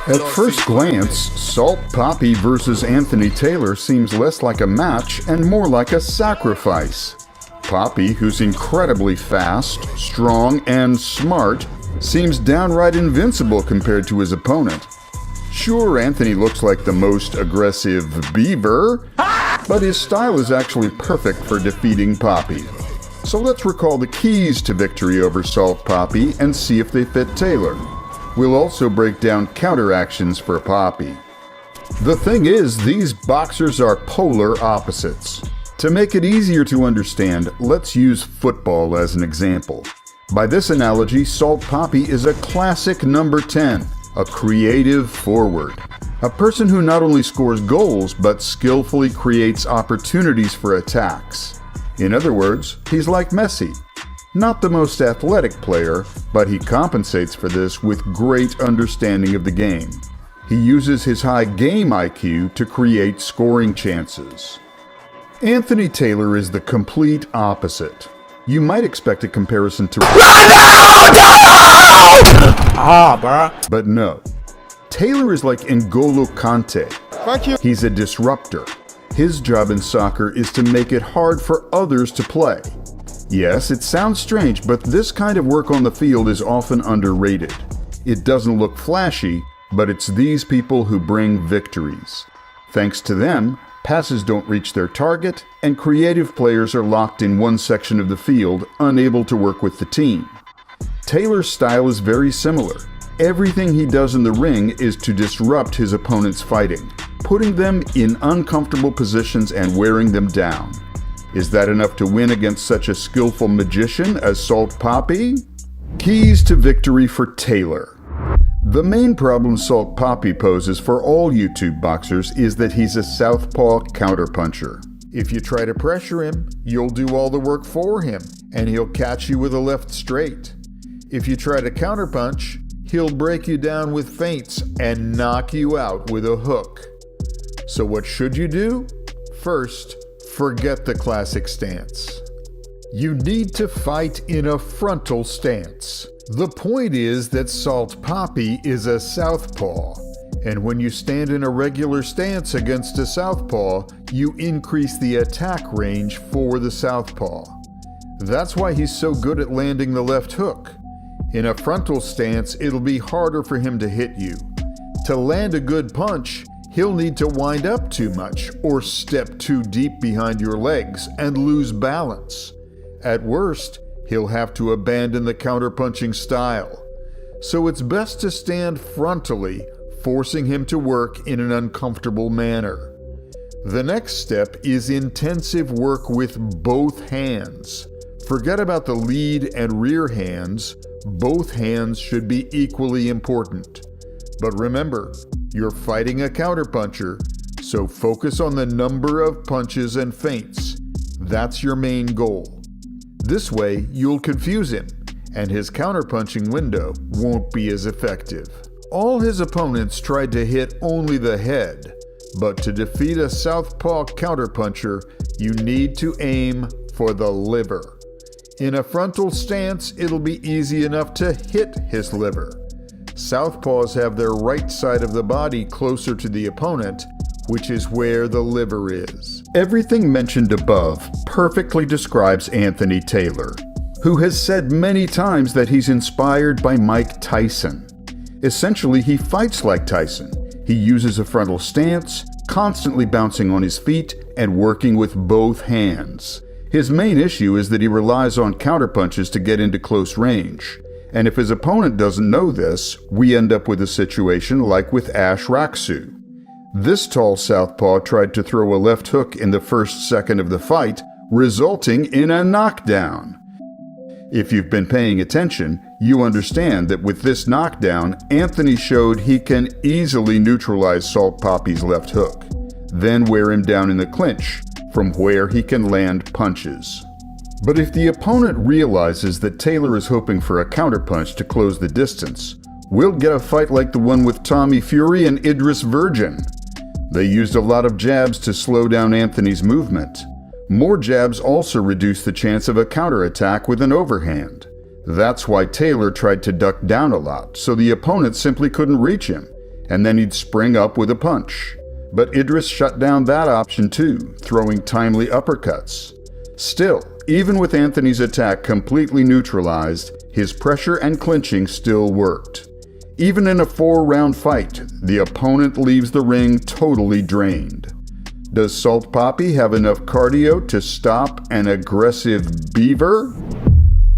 At first glance, Salt Papi versus Anthony Taylor seems less like a match and more like a sacrifice. Papi, who's incredibly fast, strong, and smart, seems downright invincible compared to his opponent. Sure, Anthony looks like the most aggressive beaver, but his style is actually perfect for defeating Papi. So let's recall the keys to victory over Salt Papi and see if they fit Taylor. We'll also break down counteractions for Papi. The thing is, these boxers are polar opposites. To make it easier to understand, let's use football as an example. By this analogy, Salt Papi is a classic number 10, a creative forward. A person who not only scores goals, but skillfully creates opportunities for attacks. In other words, he's like Messi. Not the most athletic player, but he compensates for this with great understanding of the game. He uses his high game IQ to create scoring chances. Anthony Taylor is the complete opposite. You might expect a comparison to but no. Taylor is like N'Golo Kante. Thank you. He's a disruptor. His job in soccer is to make it hard for others to play. Yes, it sounds strange, but this kind of work on the field is often underrated. It doesn't look flashy, but it's these people who bring victories. Thanks to them, passes don't reach their target, and creative players are locked in one section of the field, unable to work with the team. Taylor's style is very similar. Everything he does in the ring is to disrupt his opponent's fighting, putting them in uncomfortable positions and wearing them down. Is that enough to win against such a skillful magician as Salt Papi? Keys to victory for Taylor. The main problem Salt Papi poses for all YouTube boxers is that he's a southpaw counterpuncher. If you try to pressure him, you'll do all the work for him, and he'll catch you with a left straight. If you try to counterpunch, he'll break you down with feints and knock you out with a hook. So what should you do? First, forget the classic stance. You need to fight in a frontal stance. The point is that Salt Papi is a southpaw, and when you stand in a regular stance against a southpaw, you increase the attack range for the southpaw. That's why he's so good at landing the left hook. In a frontal stance, it'll be harder for him to hit you. To land a good punch, he'll need to wind up too much or step too deep behind your legs and lose balance. At worst, he'll have to abandon the counterpunching style. So it's best to stand frontally, forcing him to work in an uncomfortable manner. The next step is intensive work with both hands. Forget about the lead and rear hands. Both hands should be equally important. But remember, you're fighting a counterpuncher, so focus on the number of punches and feints. That's your main goal. This way, you'll confuse him, and his counterpunching window won't be as effective. All his opponents tried to hit only the head, but to defeat a southpaw counterpuncher, you need to aim for the liver. In a frontal stance, it'll be easy enough to hit his liver. Southpaws have their right side of the body closer to the opponent, which is where the liver is. Everything mentioned above perfectly describes Anthony Taylor, who has said many times that he's inspired by Mike Tyson. Essentially, he fights like Tyson. He uses a frontal stance, constantly bouncing on his feet and working with both hands. His main issue is that he relies on counterpunches to get into close range. And if his opponent doesn't know this, we end up with a situation like with Ash Raksu. This tall southpaw tried to throw a left hook in the first second of the fight, resulting in a knockdown. If you've been paying attention, you understand that with this knockdown, Anthony showed he can easily neutralize Salt Papi's left hook, then wear him down in the clinch, from where he can land punches. But if the opponent realizes that Taylor is hoping for a counterpunch to close the distance, we'll get a fight like the one with Tommy Fury and Idris Virgin. They used a lot of jabs to slow down Anthony's movement. More jabs also reduce the chance of a counterattack with an overhand. That's why Taylor tried to duck down a lot, so the opponent simply couldn't reach him. and then he'd spring up with a punch. But Idris shut down that option too, throwing timely uppercuts. Still, even with Anthony's attack completely neutralized, his pressure and clinching still worked. Even in a 4-round fight, the opponent leaves the ring totally drained. Does Salt Papi have enough cardio to stop an aggressive beaver?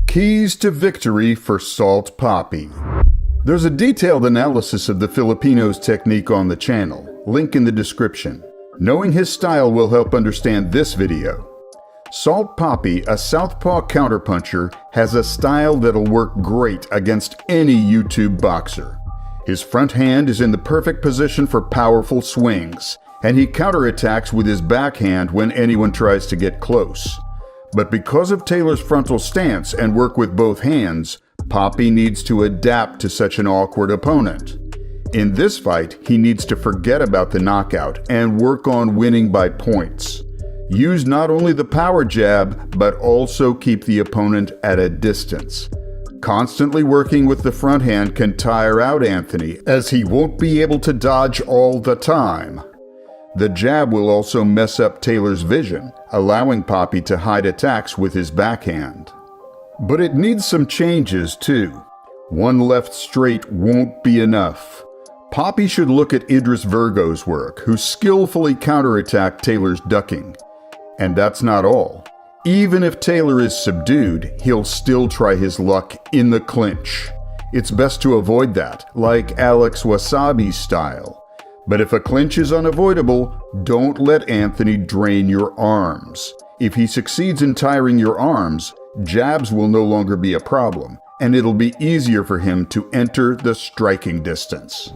Keys to victory for Salt Papi. There's a detailed analysis of the Filipino's technique on the channel, link in the description. Knowing his style will help understand this video. Salt Papi, a southpaw counterpuncher, has a style that'll work great against any YouTube boxer. His front hand is in the perfect position for powerful swings, and he counterattacks with his backhand when anyone tries to get close. But because of Taylor's frontal stance and work with both hands, Papi needs to adapt to such an awkward opponent. In this fight, he needs to forget about the knockout and work on winning by points. Use not only the power jab, but also keep the opponent at a distance. Constantly working with the front hand can tire out Anthony, as he won't be able to dodge all the time. The jab will also mess up Taylor's vision, allowing Papi to hide attacks with his backhand. But it needs some changes too. One left straight won't be enough. Papi should look at Idris Virgo's work, who skillfully counterattacked Taylor's ducking. And that's not all. Even if Taylor is subdued, he'll still try his luck in the clinch. It's best to avoid that, like Alex Wasabi's style. But if a clinch is unavoidable, don't let Anthony drain your arms. If he succeeds in tiring your arms, jabs will no longer be a problem, and it'll be easier for him to enter the striking distance.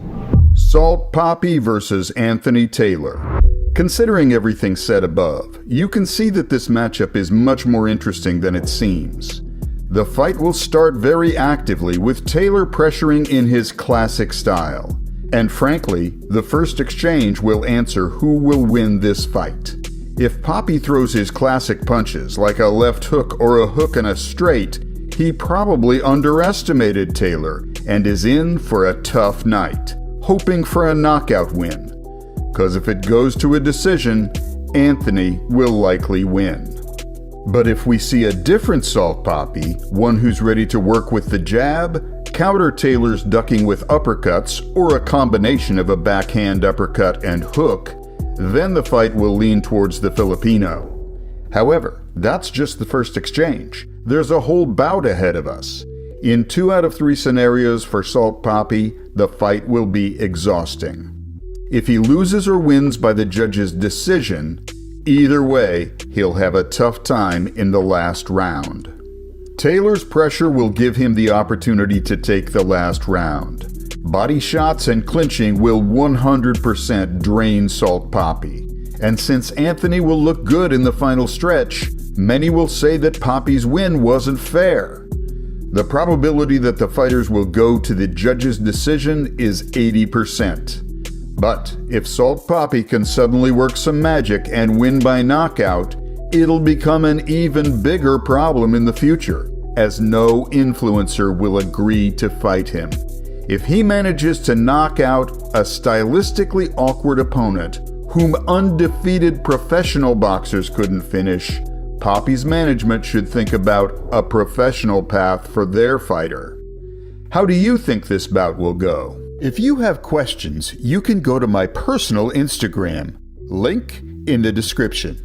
Salt Papi versus Anthony Taylor. Considering everything said above, you can see that this matchup is much more interesting than it seems. The fight will start very actively with Taylor pressuring in his classic style. And frankly, the first exchange will answer who will win this fight. If Papi throws his classic punches like a left hook or a hook and a straight, he probably underestimated Taylor and is in for a tough night, hoping for a knockout win. Because if it goes to a decision, Anthony will likely win. But if we see a different Salt Papi, one who's ready to work with the jab, counter Taylor's ducking with uppercuts, or a combination of a backhand uppercut and hook, then the fight will lean towards the Filipino. However, that's just the first exchange. There's a whole bout ahead of us. In 2 out of 3 scenarios for Salt Papi, the fight will be exhausting. If he loses or wins by the judge's decision, either way, he'll have a tough time in the last round. Taylor's pressure will give him the opportunity to take the last round. Body shots and clinching will 100% drain Salt Papi. And since Anthony will look good in the final stretch, many will say that Papi's win wasn't fair. The probability that the fighters will go to the judge's decision is 80%. But if Salt Papi can suddenly work some magic and win by knockout, it'll become an even bigger problem in the future, as no influencer will agree to fight him. If he manages to knock out a stylistically awkward opponent whom undefeated professional boxers couldn't finish, Papi's management should think about a professional path for their fighter. How do you think this bout will go? If you have questions, you can go to my personal Instagram, link in the description.